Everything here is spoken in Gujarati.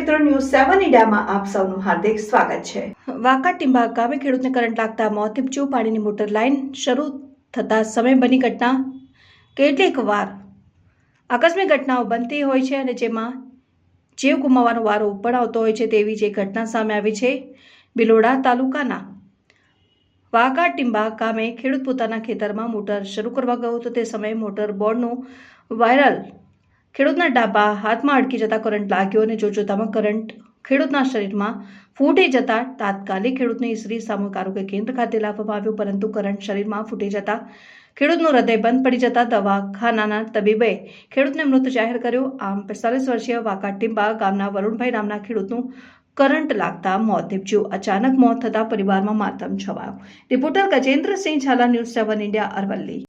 મિત્રો, ન્યૂઝ 7 ઇન્ડિયામાં આપ સૌનું હાર્દિક સ્વાગત છે। વાંકા ટીંબા ગામે ખેડૂતને કરંટ લાગતા મોત નીપજ્યું। પાણીની મોટર લાઇન શરૂ થતા સમય બની ઘટના। કેટલીક વાર આકસ્મિક ઘટનાઓ બનતી હોય છે અને જેમાં જીવ ગુમાવવાનો વારો પણ આવતો હોય છે। તેવી જ એક ઘટના સામે આવી છે। બિલોડા તાલુકાના વાંકા ટીંબા ગામે ખેડૂત પોતાના ખેતરમાં મોટર શરૂ કરવા ગયો હતો। તે સમયે મોટર બોર્ડનું વાયરલ ખેડૂતના ડાબા હાથમાં અડકી જતા કરંટ લાગ્યો અને જોતજોતામાં કરંટ ખેડૂતના શરીરમાં ફૂટી જતા તાત્કાલિક ખેડૂતને ઈસરી સામૂહિક આરોગ્ય કેન્દ્ર ખાતે લાવવામાં આવ્યો, પરંતુ કરંટ શરીરમાં ફૂટી જતા ખેડૂતનું હૃદય બંધ પડી જતા દવાખાનાના તબીબે ખેડૂતને મૃત જાહેર કર્યો। આમ 45 વર્ષીય વાંકા ટીંબા ગામના વરુણભાઈ નામના ખેડૂતનું કરંટ લાગતા મોત નીપજ્યું। અચાનક મોત થતા પરિવારમાં માતમ છવાયો। Reporter Gajendrasinh Jhala, news 7 India, Aravalli.